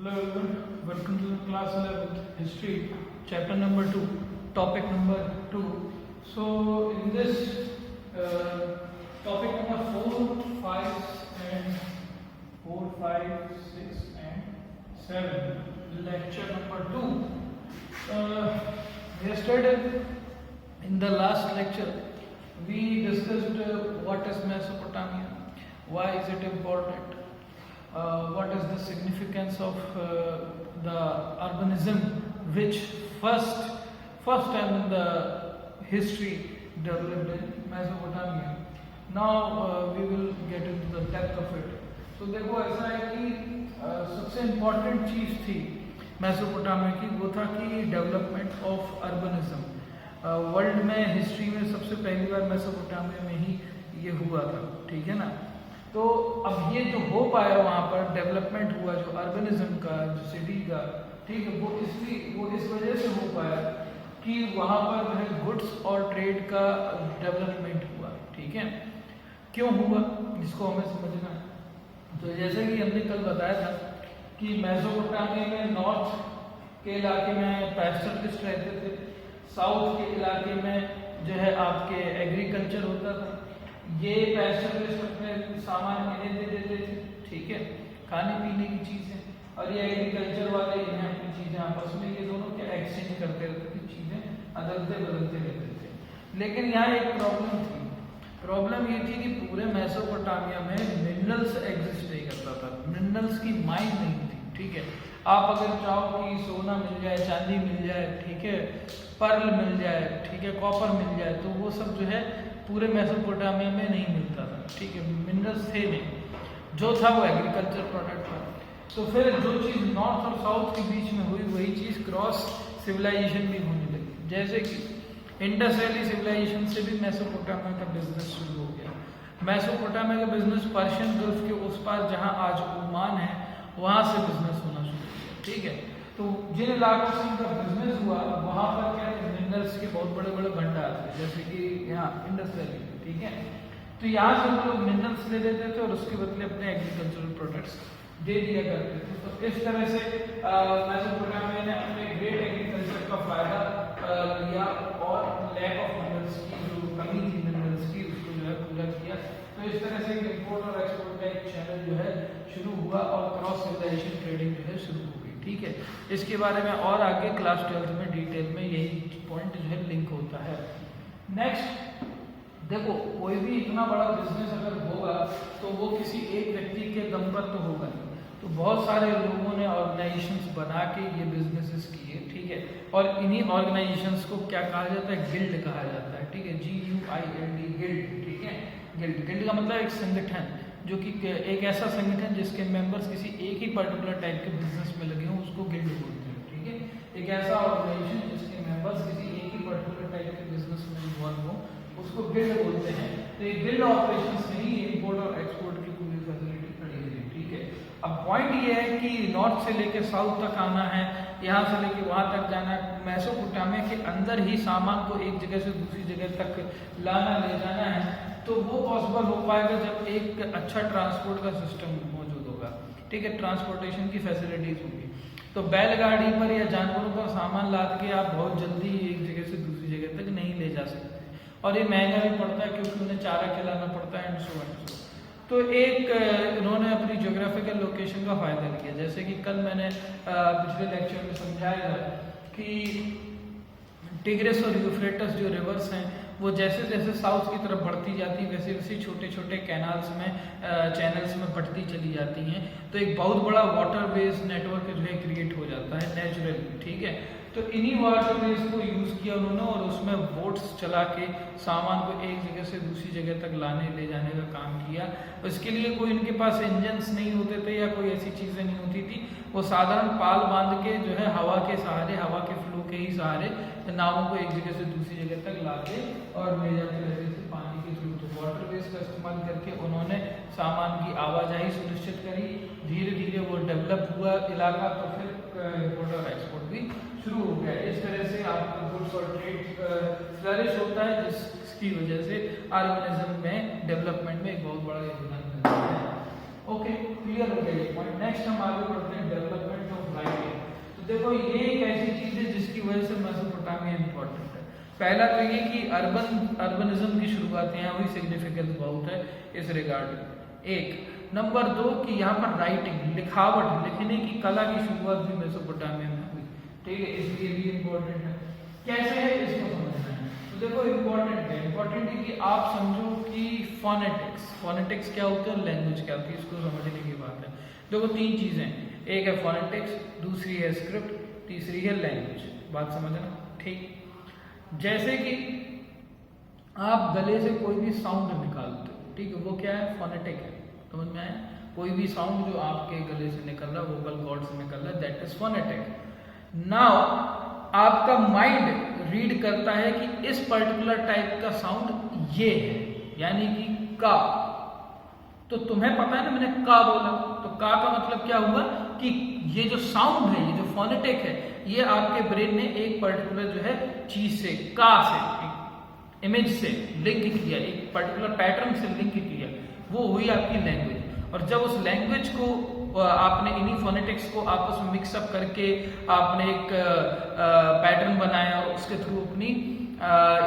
Hello everyone, welcome to the class 11th history, chapter number 2, topic number 2. So in this topic number 4, 5 and 4, 5, 6 and 7, lecture number 2. Yesterday in the last lecture we discussed what is Mesopotamia, why is it important, what is the significance of the urbanism which first time in the history developed in Mesopotamia. Now we will get into the depth of it. So देखो ऐसा है कि सबसे important चीज़ थी Mesopotamia की, वो था कि डेवलपमेंट ऑफ अर्बनिज्म। वर्ल्ड में हिस्ट्री में सबसे पहली बार मेसोपोटामिया में ही ये हुआ था, ठीक है ना। तो अब ये जो हो पाया वहाँ पर डेवलपमेंट हुआ जो अर्बनिज्म का, जो सिटी का, ठीक है, वो इस वजह से हो पाया कि वहाँ पर जो है गुड्स और ट्रेड का डेवलपमेंट हुआ, ठीक है। क्यों हुआ इसको हमें समझना है। तो जैसे कि हमने कल बताया था कि मेसोपोटामिया में नॉर्थ के इलाके में पैस्टरलिस्ट रहते थे, साउथ के इलाके में जो है आपके एग्रीकल्चर होता था। ये पैस्टरलिस्ट अपने सामान इन्हें दे देते थे, ठीक है, खाने पीने की चीज़ें, और ये एग्रीकल्चर वाले इन्हें अपनी चीज़ें आपस में ये दोनों क्या एक्सचेंज करते रहते थे, चीज़ें अदलते बदलते रहते थे। लेकिन यहाँ एक प्रॉब्लम थी। प्रॉब्लम ये थी कि पूरे मेसोपोटामिया में मिनरल्स एग्जिस्ट नहीं करता था, मिनरल्स की माइन नहीं थी, ठीक है। आप अगर चाहो कि सोना मिल जाए, चांदी मिल जाए, ठीक है, पर्ल मिल जाए, ठीक है, कॉपर मिल जाए, तो वो सब जो है पूरे मेसोपोटामिया में नहीं मिलता था, ठीक है, मिनरल्स थे नहीं, जो था वो एग्रीकल्चर प्रोडक्ट था। तो फिर जो चीज़ नॉर्थ और साउथ के बीच में हुई वही चीज़ क्रॉस सिविलाइजेशन भी होने लगी। जैसे कि इंडस वैली सिविलाइजेशन से भी मेसोपोटामिया का बिजनेस शुरू हो गया। मेसोपोटामिया का बिजनेस पर्शियन गल्फ के उस पार जहाँ आज ओमान है वहाँ से बिजनेस होना शुरू हो गया, ठीक है। तो जिन इलाकों से इनका बिजनेस हुआ वहाँ पर क्या मिनरल्स के बहुत बड़े बड़े भंडार थे, जैसे कि यहाँ इंडस वैली, ठीक है। तो यहाँ से हम लोग मिनरल्स ले लेते थे और उसके बदले अपने एग्रीकल्चरल प्रोडक्ट्स दे दिया करते थे। तो इस तरह से मेसोपोटामिया ने अपने ग्रेट एग्रीकल्चर का फायदा लिया और लैक ऑफ मिनरल्स की जो कमी थी मिनरल्स की उसको जो है पूरा किया। तो इस तरह से इम्पोर्ट और एक्सपोर्ट का एक चैनल जो है शुरू हुआ और क्रॉस सिविलाइजेशन ट्रेडिंग जो है शुरू हो गई, ठीक है। इसके बारे में और आगे क्लास 12 में डिटेल में यही पॉइंट जो है लिंक होता है। नेक्स्ट देखो, कोई भी इतना बड़ा बिजनेस अगर होगा तो वो किसी एक व्यक्ति के दम पर तो होगा नहीं, तो बहुत सारे लोगों ने ऑर्गेनाइजेशंस बना के ये बिजनेसेस किए, ठीक है। और इन्हीं ऑर्गेनाइजेशंस को क्या कहा जाता है, गिल्ड कहा जाता है, ठीक है, GUILD, गिल्ड, ठीक है। गिल्ड का मतलब एक संगठन, जो कि एक ऐसा संगठन जिसके मेंबर्स किसी एक ही पर्टिकुलर टाइप के बिजनेस में लगे हों उसको गिल्ड बोलते हैं, ठीक है। एक ऐसा ऑर्गेनाइजेशन जिसके मेंबर्स किसी एक ही पर्टिकुलर टाइप के बिजनेस में इन्वॉल्व हो उसको गिल्ड बोलते हैं। तो ये गिल्ड ऑपरेशंस में ही इंपोर्ट और एक्सपोर्ट की पूरी फैसिलिटी खड़ी हुई, ठीक है। अब पॉइंट ये है कि नॉर्थ से लेके साउथ तक आना है, यहाँ से लेके वहाँ तक जाना है, मेसोपोटामिया के अंदर ही सामान को एक जगह से दूसरी जगह तक लाना ले जाना है, तो वो पॉसिबल हो पाएगा जब एक अच्छा ट्रांसपोर्ट का सिस्टम मौजूद होगा, ठीक है, ट्रांसपोर्टेशन की फैसिलिटीज होगी। तो बैलगाड़ी पर या जानवरों पर सामान लाद के आप बहुत जल्दी एक जगह से दूसरी जगह तक नहीं ले जा सकते, और ये महंगा भी पड़ता है क्योंकि उन्हें चारा खिलाना पड़ता है एंड सो। तो एक इन्होंने अपनी ज्योग्राफिकल लोकेशन का फ़ायदा लिया, जैसे कि कल मैंने पिछले लेक्चर में समझाया कि टिग्रिस और यूफ्रेटस जो रिवर्स हैं वो जैसे जैसे साउथ की तरफ बढ़ती जाती वैसे वैसे छोटे छोटे कैनाल्स में चैनल्स में बढ़ती चली जाती हैं। तो एक बहुत बड़ा वाटर वेज नेटवर्क जो है क्रिएट हो जाता है नेचुरली, ठीक है। तो इन्हीं वाटर वेज को यूज़ किया उन्होंने और उसमें बोट्स चला के सामान को एक जगह से दूसरी जगह तक लाने ले जाने का काम किया। इसके लिए कोई इनके पास इंजन्स नहीं होते थे या कोई ऐसी चीज़ें नहीं होती थी, वो साधारण पाल बांध के जो है हवा के सहारे, हवा के फ्लो के ही सहारे नावों को एक जगह से दूसरी जगह तक लाते और ले जाते रहते थे पानी के थ्रू। तो वाटर वेज का इस्तेमाल करके उन्होंने सामान की आवाजाही सुनिश्चित करी, धीरे धीरे वो डेवलप हुआ इलाका, तो फिर इम्पोर्ट और एक्सपोर्ट भी शुरू हो गया। इस तरह से आपका गुड्स और ट्रेड फ्लरिश होता है, जिसकी वजह से अर्बनिज्म में डेवलपमेंट में एक बहुत बड़ा योगदान मिलता है। ओके, क्लियर हो गया ये पॉइंट। नेक्स्ट हम आगे बढ़ते हैं डेवलपमेंट ऑफ एरिया। तो देखो ये एक ऐसी चीज है जिसकी वजह से मेसोपोटामिया इंपॉर्टेंट है। पहला तो ये कि अर्बनिज्म की शुरुआत यहाँ हुई, सिग्निफिकेंस बहुत है इस रिगार्ड एक। नंबर 2 कि यहाँ पर राइटिंग, लिखावट, लिखने की कला की शुरुआत भी मेसोपोटामिया में हुई, ठीक है, इसलिए भी इम्पोर्टेंट है। कैसे है इसको समझना है। तो देखो इम्पोर्टेंट है कि आप समझो कि फोनेटिक्स क्या होता है, लैंग्वेज क्या होती है, इसको समझने की बात है। देखो 3 चीजें, एक है फोनेटिक्स, दूसरी है स्क्रिप्ट, तीसरी है लैंग्वेज। बात समझना, ठीक। जैसे कि आप गले से कोई भी साउंड निकालते हो, ठीक है, वो क्या है, फोनेटिक है, समझ में आया। कोई भी साउंड जो आपके गले से निकल रहा है, वोकल कॉर्ड से निकल रहा है, दैट इज फोनेटिक। नाउ आपका माइंड रीड करता है कि इस पर्टिकुलर टाइप का साउंड ये है, यानी कि का। तो तुम्हें पता है ना, मैंने का बोला, तो का मतलब क्या हुआ कि ये जो साउंड है, ये जो फोनेटिक है, ये आपके ब्रेन ने एक पर्टिकुलर जो है चीज से, का से, एक इमेज से लिंक किया, एक पर्टिकुलर पैटर्न से लिंक किया, वो हुई आपकी लैंग्वेज। और जब उस लैंग्वेज को आपने इन्हीं फोनेटिक्स को आपस में मिक्सअप करके आपने एक पैटर्न बनाया और उसके थ्रू अपनी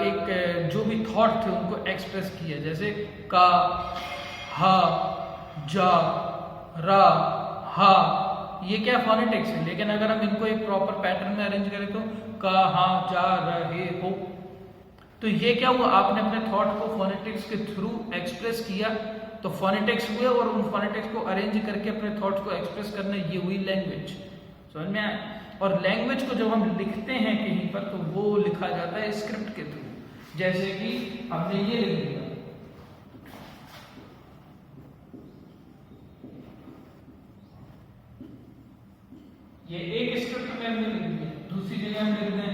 एक जो भी थॉट थे उनको एक्सप्रेस किया, जैसे का, हा, जा, रा, हा, ये क्या फोनेटिक्स है। लेकिन अगर हम इनको एक प्रॉपर पैटर्न में अरेंज करें तो का, हा, जा, र, हे, हो, तो ये क्या हुआ, आपने अपने थॉट को फोनेटिक्स के थ्रू एक्सप्रेस किया, तो फोनेटिक्स हुए और उन फोनेटिक्स को अरेंज करके अपने थॉट को एक्सप्रेस करना, ये हुई लैंग्वेज। समझ में आया। और लैंग्वेज को जब हम लिखते हैं कहीं पर, तो वो लिखा जाता है स्क्रिप्ट के थ्रू। जैसे कि हमने ये लिख दिया, ये एक स्क्रिप्ट में हमने लिख दिया, दूसरी जगह हम लिख दें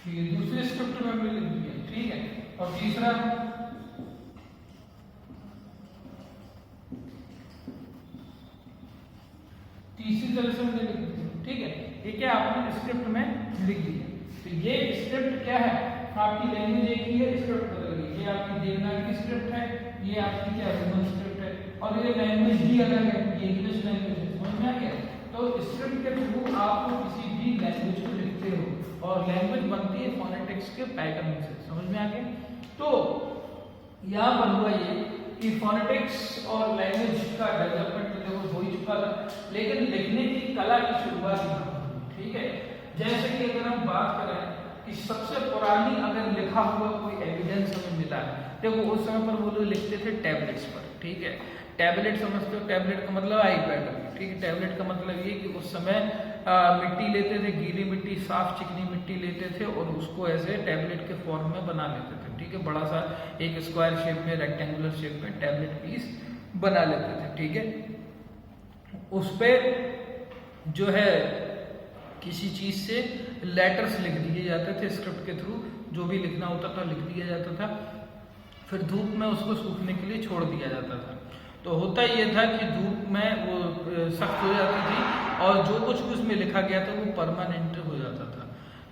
दूसरे स्क्रिप्ट में हमने लिख दिया, ठीक है। और तीसरा तीसरी तरह से हमने लिख दिया, ठीक है। ये क्या आपने स्क्रिप्ट में लिख दिया। तो ये स्क्रिप्ट क्या है, आपकी लैंग्वेज एक ही है, स्क्रिप्ट बदल गई। ये आपकी देवनागरी स्क्रिप्ट है, ये आपकी क्या रोमन स्क्रिप्ट है, और ये लैंग्वेज भी अलग है, ये इंग्लिश लैंग्वेज है। समझ में आ गया। तो स्क्रिप्ट के थ्रू आप किसी भी लैंग्वेज को लिखते हो, और लैंग्वेज बनती है फोनेटिक्स के पैटर्न से। समझ में आ गया। तो यहाँ पर हुआ ये कि फोनेटिक्स और लैंग्वेज का डेवलपमेंट तो देखो हो ही चुका था, लेकिन लिखने की कला की शुरुआत हुई, ठीक है। जैसे कि अगर हम बात करें कि सबसे पुरानी अगर लिखा हुआ कोई एविडेंस हमें मिला है, देखो उस समय पर वो लोग लिखते थे टैबलेट्स पर, ठीक है। टैबलेट समझते हो, टैबलेट का मतलब आईपैड, ठीक है। टैबलेट का मतलब ये कि उस समय मिट्टी लेते थे, गीली मिट्टी, साफ चिकनी मिट्टी लेते थे और उसको ऐसे टैबलेट के फॉर्म में बना लेते थे, ठीक है। बड़ा सा एक स्क्वायर शेप में, रेक्टेंगुलर शेप में टैबलेट पीस बना लेते थे, ठीक है। उस पर जो है किसी चीज से लेटर्स लिख दिए जाते थे स्क्रिप्ट के थ्रू, जो भी लिखना होता था लिख दिया जाता था, फिर धूप में उसको सूखने के लिए छोड़ दिया जाता था। तो होता ये था कि धूप में वो सख्त हो जाती थी और जो कुछ भी उसमें लिखा गया था वो परमानेंट हो जाता था।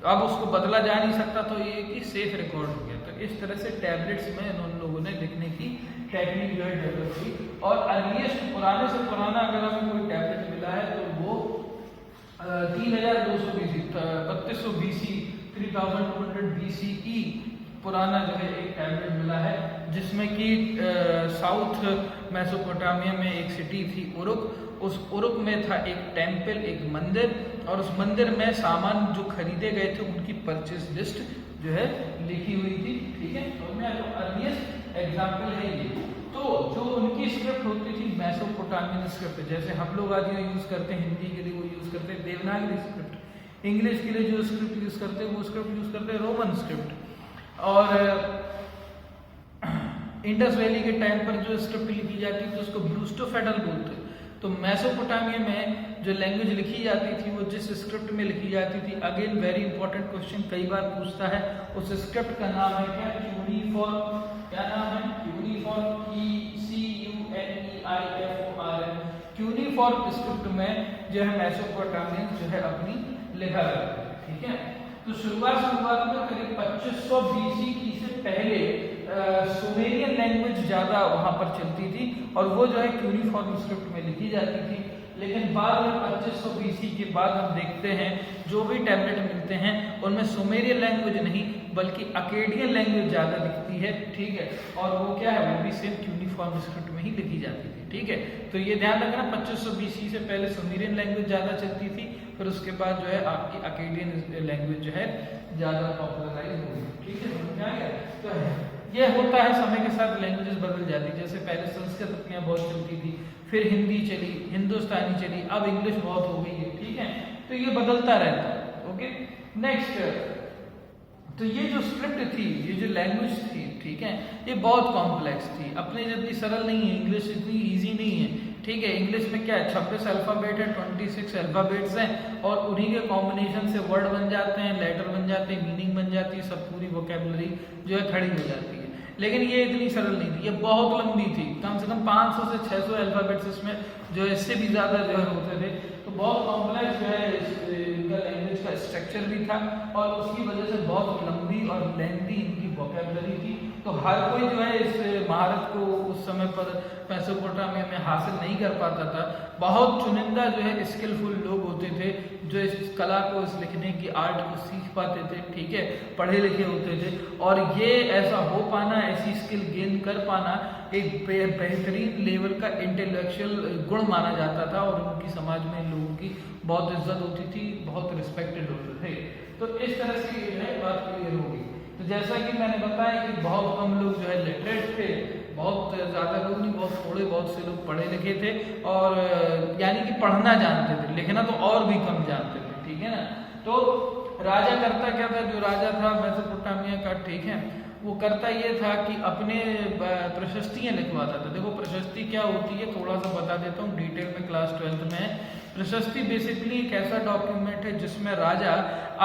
तो अब उसको बदला जा नहीं सकता, तो ये कि सेफ रिकॉर्ड हो गया। तो इस तरह से टैबलेट्स में उन लोगों ने लिखने की टेक्निक जो है डेवलप हुई। और अर्लीस्ट पुराने से पुराना अगर हमें कोई टैबलेट मिला है तो वो 3200 BC, 3200 BC, 3200 BCE पुराना जो है एक टैबलेट मिला है, जिसमें कि साउथ मेसोपोटामिया में एक सिटी थी उरुक। उस उरुक में था एक टेम्पल, एक मंदिर, और उस मंदिर में सामान जो खरीदे गए थे उनकी परचेज लिस्ट जो है लिखी हुई थी, ठीक है। तो मैं तो अर्लीस्ट एग्जाम्पल है ये। तो जो उनकी स्क्रिप्ट होती थी मेसोपोटामियन स्क्रिप्ट, जैसे हम लोग आज यूज करते हैं हिंदी के लिए, वो यूज करते हैं देवनागरी स्क्रिप्ट। इंग्लिश के लिए जो स्क्रिप्ट यूज करते हैं वो स्क्रिप्ट यूज करते हैं रोमन स्क्रिप्ट। और इंडस वैली के टाइम पर जो स्क्रिप्ट लिखी जाती थी उसको ब्लूस्टोफेडल बोलते। तो मेसोपोटामिया में जो लैंग्वेज लिखी जाती थी वो जिस स्क्रिप्ट में लिखी जाती थी, अगेन वेरी इंपॉर्टेंट क्वेश्चन कई बार पूछता है, उस स्क्रिप्ट का नाम है क्या, क्यूनिफॉर्म। क्या नाम है, क्यूनिफॉर्म, CUNEIFORM। क्यूनिफॉर्म स्क्रिप्ट में जो है मेसोपोटामियन जो है अपनी लिखा करते हैं, ठीक है। तो शुरुआत में करीब 2500 BC की से पहले सुमेरियन लैंग्वेज ज़्यादा वहाँ पर चलती थी और वो जो है क्यूनिफॉर्म स्क्रिप्ट में लिखी जाती थी। लेकिन बाद में 2500 BC के बाद हम देखते हैं जो भी टैबलेट मिलते हैं उनमें सुमेरियन लैंग्वेज नहीं बल्कि अकेडियन लैंग्वेज ज़्यादा दिखती है, ठीक है। और वो क्या है, वो भी सेम क्यूनिफॉर्म स्क्रिप्ट में ही लिखी जाती थी, ठीक है। तो ये ध्यान रखना 2500 BC से पहले सुमेरियन लैंग्वेज ज़्यादा चलती थी, फिर उसके बाद जो है आपकी अकेडियन लैंग्वेज जो है ज़्यादा पॉपुलराइज हो गई, ठीक है। समझ आ गया? तो ये होता है, समय के साथ लैंग्वेजेस बदल जाती है। जैसे पहले संस्कृत अपने यहाँ बहुत चलती थी, फिर हिंदी चली, हिंदुस्तानी चली, अब इंग्लिश बहुत हो गई है, ठीक है। तो ये बदलता रहता है, ओके। नेक्स्ट, तो ये जो स्क्रिप्ट थी, ये जो लैंग्वेज थी, ठीक है, ये बहुत कॉम्प्लेक्स थी, अपने जितनी सरल नहीं है, इंग्लिश इतनी ईजी नहीं है, ठीक है। इंग्लिश में क्या है, 26 अल्फ़ाबेट है, 26 अल्फ़ाबेट्स हैं और उन्हीं के कॉम्बिनेशन से वर्ड बन जाते हैं, लेटर बन जाते हैं, मीनिंग बन जाती है, सब पूरी वोकेबलरी जो है खड़ी हो जाती है। लेकिन ये इतनी सरल नहीं थी, ये बहुत लंबी थी, कम से कम 500 से 600 अल्फ़ाबेट्स इसमें जो है इससे भी ज़्यादा जो है होते थे। तो बहुत कॉम्प्लेक्स जो है इनका लैंग्वेज का स्ट्रक्चर भी था और उसकी वजह से बहुत लंबी और लेंथी इनकी वोकेबलरी थी। तो हर कोई जो है इस महारत को उस समय पर मेसोपोटामिया में हासिल नहीं कर पाता था। बहुत चुनिंदा जो है स्किलफुल लोग होते थे जो इस कला को, इस लिखने की आर्ट को सीख पाते थे, ठीक है, पढ़े लिखे होते थे। और ये ऐसा हो पाना, ऐसी स्किल गेन कर पाना एक बेहतरीन लेवल का इंटेलेक्चुअल गुण माना जाता था और उनकी समाज में लोगों की बहुत इज्जत होती थी, बहुत रिस्पेक्टेड होते थे। तो इस तरह से जो है बात क्लियर होगी। तो जैसा कि मैंने बताया कि बहुत कम लोग जो है लिटरेट थे, बहुत ज़्यादा लोग नहीं, बहुत थोड़े बहुत से लोग पढ़े लिखे थे और यानी कि पढ़ना जानते थे, लिखना तो और भी कम जानते थे, ठीक है ना। तो राजा करता क्या था, जो राजा था मेसोपोटामिया का, ठीक है, वो करता ये था कि अपने प्रशस्तियाँ लिखवाता था। देखो प्रशस्ति क्या होती है थोड़ा सा बता देता हूँ डिटेल में, क्लास 12th में। प्रशस्ति बेसिकली एक ऐसा डॉक्यूमेंट है जिसमें राजा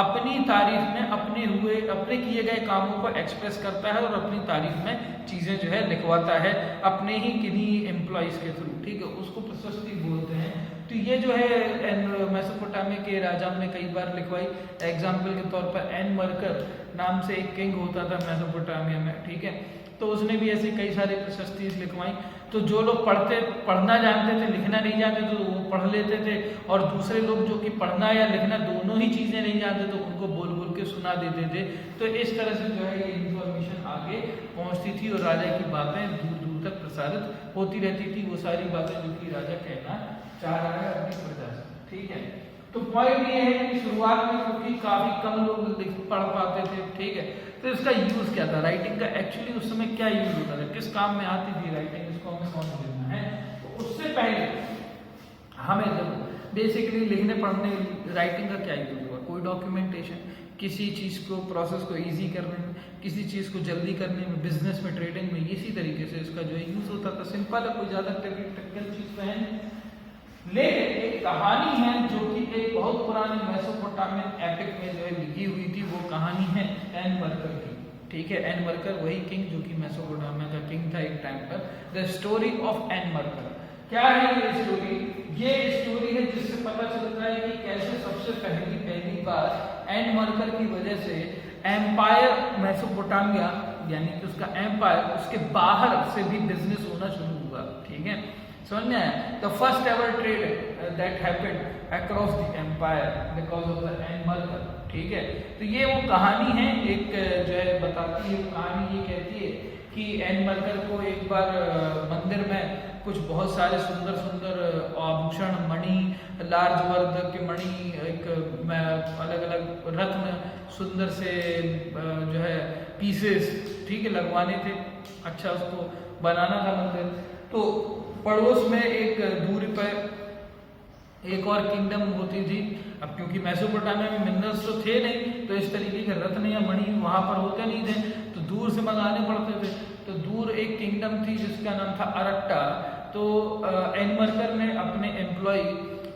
अपनी तारीफ में अपने किए गए कामों को एक्सप्रेस करता है और अपनी तारीफ में चीज़ें जो है लिखवाता है अपने ही किन्हीं एम्प्लॉइज़ के थ्रू, ठीक है, उसको प्रशस्ति बोलते हैं। तो ये जो है मेसोपोटामिया के राजा ने कई बार लिखवाई। एग्जाम्पल के तौर पर एन मरकर नाम से एक किंग होता था मेसोपोटामिया में, ठीक है, तो उसने भी ऐसे कई सारे प्रशस्ति लिखवाई। तो जो लोग पढ़ना जानते थे, लिखना नहीं जानते थे, तो वो पढ़ लेते थे, और दूसरे लोग जो कि पढ़ना या लिखना दोनों ही चीज़ें नहीं जानते तो उनको बोल बोल के सुना देते थे। तो इस तरह से जो है ये इंफॉर्मेशन आगे पहुंचती थी और राजा की बातें दूर दूर तक प्रसारित होती रहती थी, वो सारी बातें जो कि राजा कहना चाह रहा है अपनी प्रजा से, ठीक है। तो पॉइंट ये है कि शुरुआत में क्योंकि काफी कम लोग पढ़ पाते थे, ठीक है, तो इसका यूज क्या था, राइटिंग का एक्चुअली उस समय क्या यूज होता था, किस काम में आती थी राइटिंग, इसको हमें कौन समझना है। तो उससे पहले हमें जब बेसिकली लिखने पढ़ने राइटिंग का क्या यूज हुआ, कोई डॉक्यूमेंटेशन, किसी चीज को प्रोसेस को इजी करने में, किसी चीज को जल्दी करने में, बिजनेस में, ट्रेडिंग में, इसी तरीके से इसका जो है यूज होता था। सिंपल है, कोई ज्यादा टेक्निकल चीज तो है नहीं। लेकिन एक कहानी है जो कि एक बहुत पुराने मेसोपोटामियन एपिक में जो है लिखी हुई थी, वो कहानी है एन मरकर की, ठीक है। एन मरकर वही किंग जो कि मेसोपोटामिया का किंग था एक टाइम पर। द स्टोरी ऑफ एन मरकर, क्या है ये स्टोरी? ये स्टोरी है जिससे पता चलता है कि कैसे सबसे पहली बार एन मरकर की वजह से एम्पायर मेसोपोटामिया यानी कि उसका एम्पायर, उसके बाहर से भी बिजनेस होना शुरू हुआ, ठीक है, समझ में आया। The first ever trade that happened across the empire because of the Enmerkar, ठीक है। तो ये वो कहानी है एक जो है बताती है, वो कहानी ये कहती है कि एन मरकर को एक बार मंदिर में कुछ बहुत सारे सुंदर सुंदर आभूषण, मणि, लार्ज वर्ग के मणि, एक अलग अलग रत्न, सुंदर से जो है पीसेस, ठीक है, लगवाने थे, अच्छा उसको बनाना था मंदिर। तो पड़ोस में एक दूरी पर एक और किंगडम होती थी। अब क्योंकि मेसोपोटामिया में मिनरल्स तो थे नहीं, तो इस तरीके के रत्न या मणि वहां पर होते नहीं थे, तो दूर से मंगाने पड़ते थे। तो दूर एक किंगडम थी जिसका नाम था अरट्टा। तो एन मरकर ने अपने एम्प्लॉय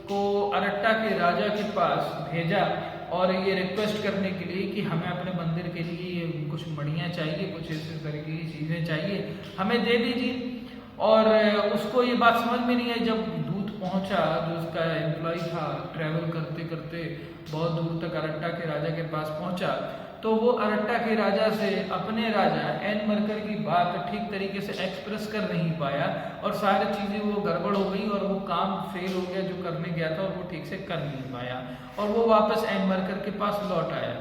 को अरट्टा के राजा के पास भेजा और ये रिक्वेस्ट करने के लिए कि हमें अपने मंदिर के लिए कुछ मणियाँ चाहिए, कुछ इस तरीके की चीज़ें चाहिए, हमें दे दीजिए। और उसको ये बात समझ में नहीं आई। जब दूत पहुंचा, जो उसका एम्प्लॉय था, ट्रैवल करते करते बहुत दूर तक अरट्टा के राजा के पास पहुंचा, तो वो अरट्टा के राजा से अपने राजा एन मरकर की बात ठीक तरीके से एक्सप्रेस कर नहीं पाया और सारी चीज़ें वो गड़बड़ हो गई और वो काम फेल हो गया जो करने गया था और वो ठीक से कर नहीं पाया और वो वापस एन मरकर के पास लौट आया।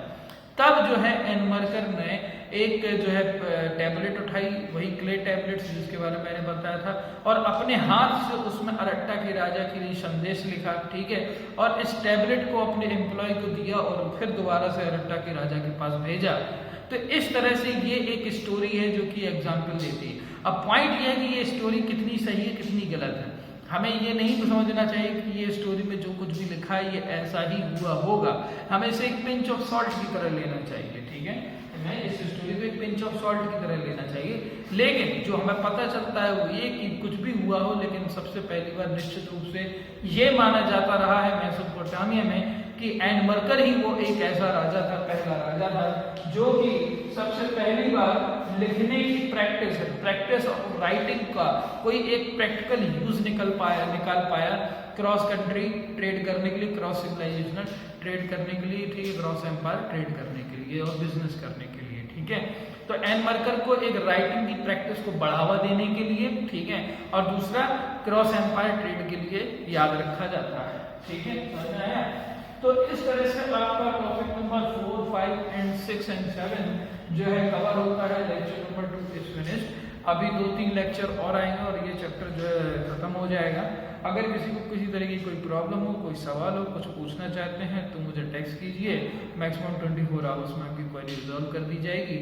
तब जो है एन मरकर ने एक जो है टैबलेट उठाई, वही क्ले टैबलेट्स जिसके बारे में मैंने बताया था, और अपने हाथ से उसमें अरट्टा के राजा के लिए संदेश लिखा, ठीक है, और इस टैबलेट को अपने एम्प्लॉय को दिया और फिर दोबारा से अरट्टा के राजा के पास भेजा। तो इस तरह से ये एक स्टोरी है जो कि एग्जाम्पल देती है। अब पॉइंट ये है कि ये स्टोरी कितनी सही है कितनी गलत है। हमें ये नहीं समझना चाहिए कि ये स्टोरी में जो कुछ भी लिखा है ये ऐसा ही हुआ होगा, हमें इसे एक पिंच ऑफ सॉल्ट की तरह लेना चाहिए, ठीक है, हमें इस स्टोरी को एक पिंच ऑफ सॉल्ट की तरह लेना चाहिए। लेकिन जो हमें पता चलता है वो ये कि कुछ भी हुआ हो, लेकिन सबसे पहली बार निश्चित रूप से ये माना जाता रहा है मेसोपोटामिया में कि एन मरकर ही वो एक ऐसा राजा था, पहला राजा था जो कि सबसे पहली बार लिखने की प्रैक्टिस ऑफ राइटिंग का कोई एक प्रैक्टिकल यूज निकाल पाया क्रॉस कंट्री ट्रेड करने के लिए, क्रॉस सिविलाइजेशनल ट्रेड करने के लिए, ठीक है, क्रॉस एम्पायर ट्रेड करने के लिए और बिजनेस करने के लिए, ठीक है। तो एन मरकर को एक राइटिंग की प्रैक्टिस को बढ़ावा देने के लिए, ठीक है, और दूसरा क्रॉस एम्पायर ट्रेड के लिए याद रखा जाता है, ठीक है, समझ में आया। तो इस तरह से आपका टॉपिक नंबर 4, 5 एंड 6 एंड 7 जो है कवर होता है। Lecture number 2 is finished. अभी 2-3 लेक्चर और आएंगे और ये चैप्टर जो है खत्म हो जाएगा। अगर किसी को किसी तरह की कोई प्रॉब्लम हो, कोई सवाल हो, कुछ पूछना चाहते हैं तो मुझे टेक्स्ट कीजिए। मैक्सिमम 24 आवर्स में आपकी क्वेरी रिजॉल्व कर दी जाएगी।